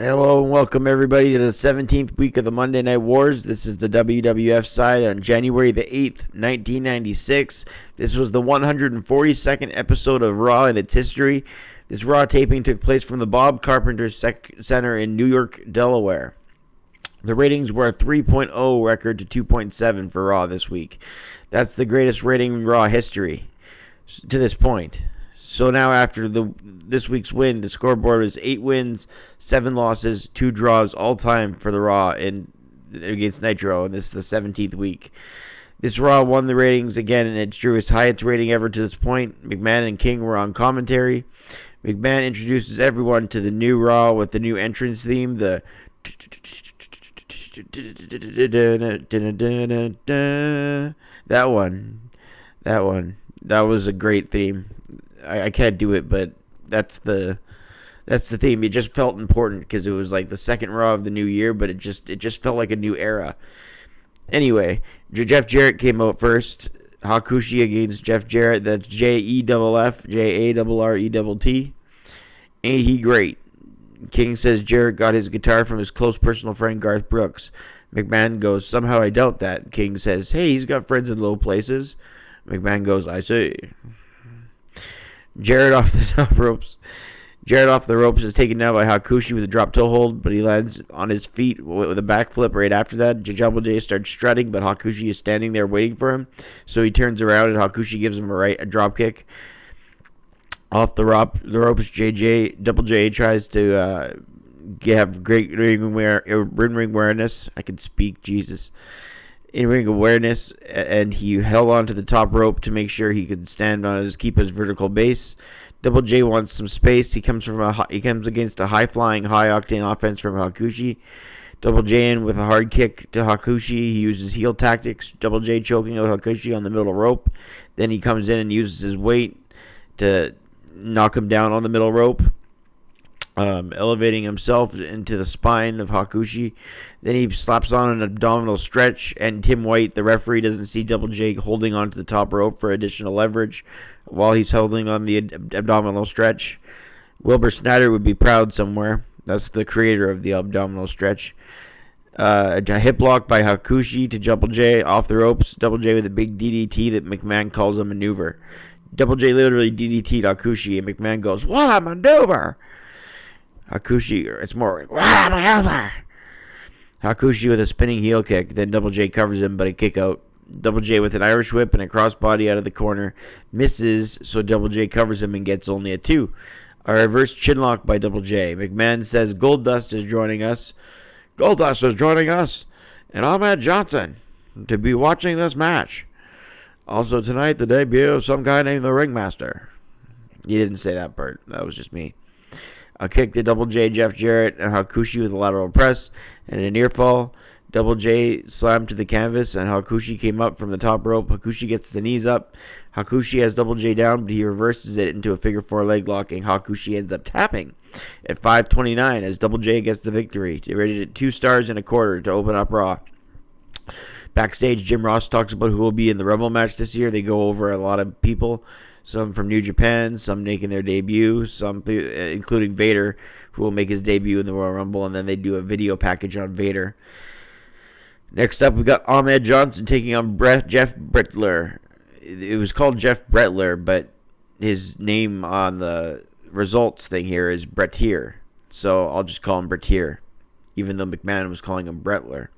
Hello and welcome everybody to the 17th week of the Monday Night Wars. This is the WWF side on January the 8th, 1996. This was the 142nd episode of Raw in its history. This Raw taping took place from the Bob Carpenter Center in New York, Delaware. The ratings were a 3.0 record to 2.7 for Raw this week. That's the greatest rating in Raw history to this point. So now after this week's win, the scoreboard is 8 wins, 7 losses, 2 draws all time for the Raw against Nitro, and this is the 17th week. This Raw won the ratings again, and it drew its highest rating ever to this point. McMahon and King were on commentary. McMahon introduces everyone to the new Raw with the new entrance theme, that one. That was a great theme. I can't do it, but that's the theme. It just felt important because it was like the second Raw of the new year, but it just felt like a new era. Anyway, Jeff Jarrett came out first. Hakushi against Jeff Jarrett. That's Jeff Jarrett. Ain't he great? King says Jarrett got his guitar from his close personal friend Garth Brooks. McMahon goes, somehow I doubt that. King says, hey, he's got friends in low places. McMahon goes, I see. Jarrett off the top ropes. Jarrett off the ropes is taken down by Hakushi with a drop toe hold, but he lands on his feet with a backflip right after that. Double J starts strutting, but Hakushi is standing there waiting for him. So he turns around and Hakushi gives him a drop kick. Off the ropes, Double J tries to have great ring awareness. I can speak, Jesus. In-ring awareness, and he held on to the top rope to make sure he could keep his vertical base. Double J wants some space. He comes against a high-flying, high-octane offense from Hakushi. Double J in with a hard kick to Hakushi. He uses heel tactics. Double J choking out Hakushi on the middle rope. Then he comes in and uses his weight to knock him down on the middle rope. Elevating himself into the spine of Hakushi. Then he slaps on an abdominal stretch, and Tim White, the referee, doesn't see Double J holding onto the top rope for additional leverage while he's holding on the abdominal stretch. Wilbur Snyder would be proud somewhere. That's the creator of the abdominal stretch. A hip lock by Hakushi to Double J off the ropes. Double J with a big DDT that McMahon calls a maneuver. Double J literally DDT'd Hakushi, and McMahon goes, what a maneuver! Hakushi, it's more like, what a maneuver! Hakushi with a spinning heel kick, then Double J covers him, but a kick out. Double J with an Irish whip and a crossbody out of the corner. Misses, so Double J covers him and gets only a 2. A reverse chinlock by Double J. McMahon says Goldust is joining us. Goldust is joining us, and Ahmed Johnson, to be watching this match. Also tonight, the debut of some guy named the Ringmaster. He didn't say that part. That was just me. A kick to Double J, Jeff Jarrett, and Hakushi with a lateral press, and a near fall. Double J slammed to the canvas, and Hakushi came up from the top rope. Hakushi gets the knees up. Hakushi has Double J down, but he reverses it into a figure 4 leg lock, and Hakushi ends up tapping at 5:29 as Double J gets the victory. They rated it 2 stars and a quarter to open up Raw. Backstage, Jim Ross talks about who will be in the Rumble match this year. They go over a lot of people. Some from New Japan, some making their debut, some including Vader, who will make his debut in the Royal Rumble, and then they do a video package on Vader. Next up, we got Ahmed Johnson taking on Jeff Bretler. It was called Jeff Bretler, but his name on the results thing here is Brettier, so I'll just call him Brettier, even though McMahon was calling him Bretler.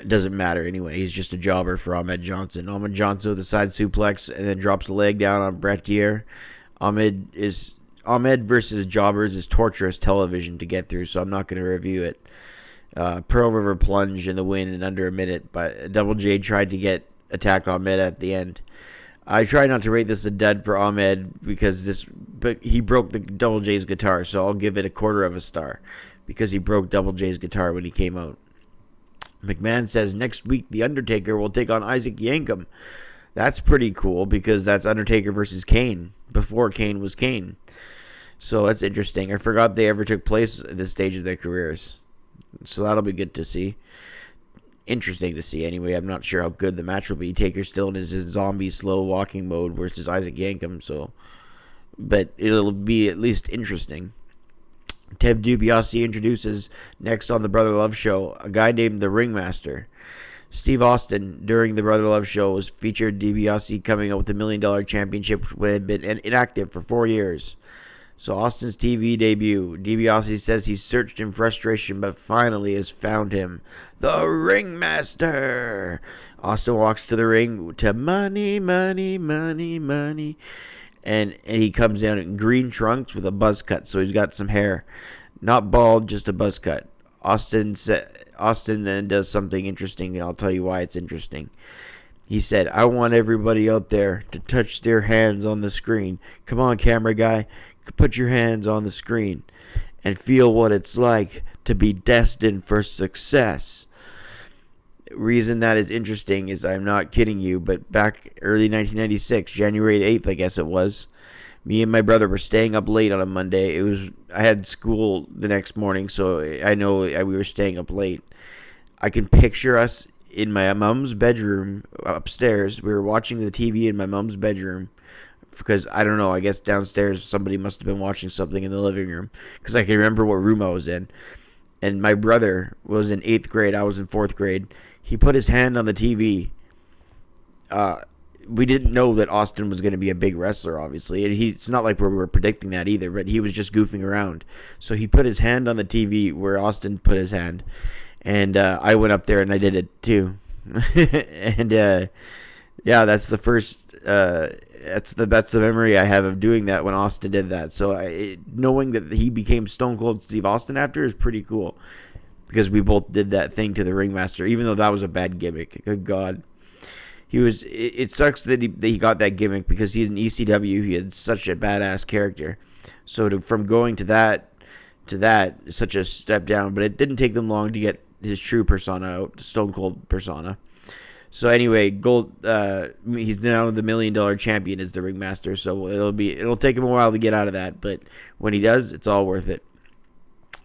It doesn't matter anyway. He's just a jobber for Ahmed Johnson. Ahmed Johnson with a side suplex and then drops the leg down on Brettier. Ahmed versus jobbers is torturous television to get through, so I'm not going to review it. Pearl River plunge in the win in under a minute, but Double J tried to get attack Ahmed at the end. I try not to rate this a dud for Ahmed but he broke the Double J's guitar, so I'll give it a quarter of a star because he broke Double J's guitar when he came out. McMahon says next week The Undertaker will take on Isaac Yankem. That's pretty cool because that's Undertaker versus Kane before Kane was Kane. So that's interesting. I forgot they ever took place at this stage of their careers. So that'll be good to see. Interesting to see anyway. I'm not sure how good the match will be. Taker still in his zombie slow walking mode versus Isaac Yankem. But it'll be at least interesting. Ted DiBiase introduces next on the Brother Love show a guy named the Ringmaster. Steve Austin, during the Brother Love show, was featured DiBiase coming up with $1 million championship, which had been inactive for 4 years. So Austin's TV debut. DiBiase says he's searched in frustration, but finally has found him. The Ringmaster! Austin walks to the ring to money, money, money, money. And he comes down in green trunks with a buzz cut, so he's got some hair. Not bald, just a buzz cut. Austin then does something interesting, and I'll tell you why it's interesting. He said, I want everybody out there to touch their hands on the screen. Come on, camera guy. Put your hands on the screen and feel what it's like to be destined for success. Reason that is interesting is, I'm not kidding you, but back early 1996, January 8th, I guess it was, me and my brother were staying up late on a Monday. I had school the next morning, so I know we were staying up late. I can picture us in my mom's bedroom upstairs. We were watching the TV in my mom's bedroom. Because, I don't know, I guess downstairs somebody must have been watching something in the living room. Because I can remember what room I was in. And my brother was in 8th grade. I was in 4th grade. He put his hand on the TV. We didn't know that Austin was going to be a big wrestler, obviously. And it's not like we were predicting that either. But he was just goofing around. So he put his hand on the TV where Austin put his hand. And I went up there and I did it too. And yeah, that's the first... That's the memory I have of doing that when Austin did that. So knowing that he became Stone Cold Steve Austin after is pretty cool, because we both did that thing to the Ringmaster, even though that was a bad gimmick. Good God, it sucks that he got that gimmick, because he's an ECW. He had such a badass character. So from going to that is such a step down. But it didn't take them long to get his true persona out, the Stone Cold persona. So anyway, he's now the $1 million champion as the Ringmaster. So it'll take him a while to get out of that, but when he does, it's all worth it.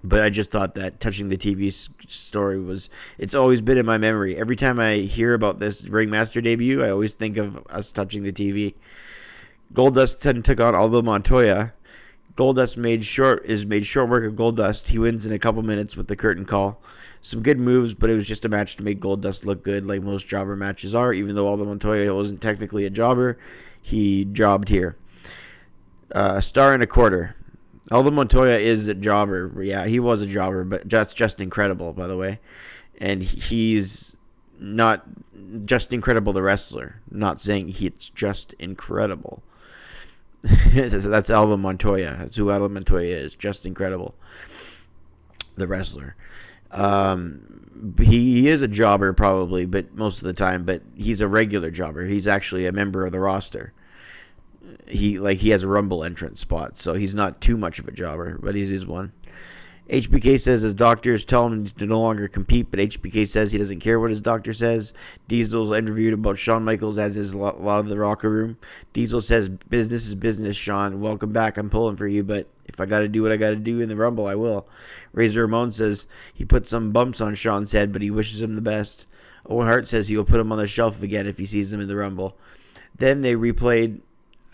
But I just thought that touching the TV story it's always been in my memory. Every time I hear about this Ringmaster debut, I always think of us touching the TV. Goldust then took on Aldo Montoya. Goldust made short work of Goldust. He wins in a couple minutes with the curtain call. Some good moves, but it was just a match to make Goldust look good, like most jobber matches are. Even though Aldo Montoya wasn't technically a jobber, he jobbed here. Star and a quarter. Aldo Montoya is a jobber. Yeah, he was a jobber, but that's just incredible, by the way. And he's not just incredible, the wrestler. I'm not saying it's just incredible. That's Aldo Montoya. That's who Aldo Montoya is. Just incredible, the wrestler. He is a jobber probably, but most of the time, but he's a regular jobber. He's actually a member of the roster. He has a Rumble entrance spot, so he's not too much of a jobber, but he is one. HBK says his doctors tell him to no longer compete, but HBK says he doesn't care what his doctor says. Diesel's interviewed about Shawn Michaels, as is a lot of the locker room. Diesel says, business is business, Shawn. Welcome back. I'm pulling for you, but if I got to do what I got to do in the Rumble, I will. Razor Ramon says he put some bumps on Shawn's head, but he wishes him the best. Owen Hart says he will put him on the shelf again if he sees him in the Rumble. Then they replayed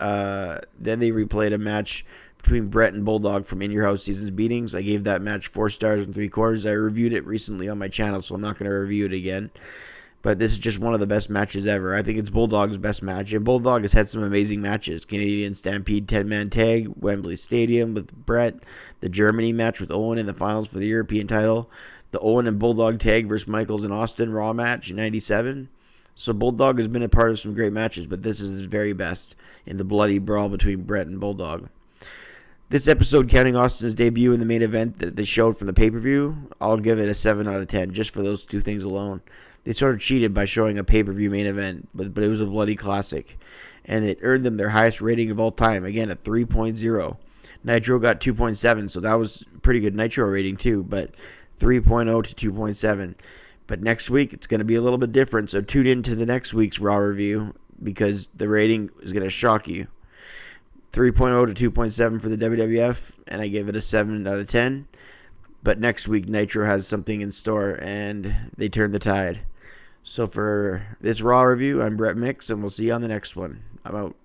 a match between Brett and Bulldog from In Your House Seasons Beatings. I gave that match 4 stars and 3/4. I reviewed it recently on my channel, so I'm not going to review it again. But this is just one of the best matches ever. I think it's Bulldog's best match. And Bulldog has had some amazing matches. Canadian Stampede 10-man tag, Wembley Stadium with Brett, the Germany match with Owen in the finals for the European title, the Owen and Bulldog tag versus Michaels and Austin Raw match in 97. So Bulldog has been a part of some great matches, but this is his very best in the bloody brawl between Brett and Bulldog. This episode, counting Austin's debut in the main event that they showed from the pay-per-view, I'll give it a 7 out of 10, just for those two things alone. They sort of cheated by showing a pay-per-view main event, but it was a bloody classic. And it earned them their highest rating of all time, again, at 3.0. Nitro got 2.7, so that was a pretty good Nitro rating too, but 3.0 to 2.7. But next week, it's going to be a little bit different, so tune in to the next week's Raw review, because the rating is going to shock you. 3.0 to 2.7 for the WWF, and I give it a 7 out of 10. But next week, Nitro has something in store, and they turn the tide. So for this Raw review, I'm Brett Mix, and we'll see you on the next one. I'm out.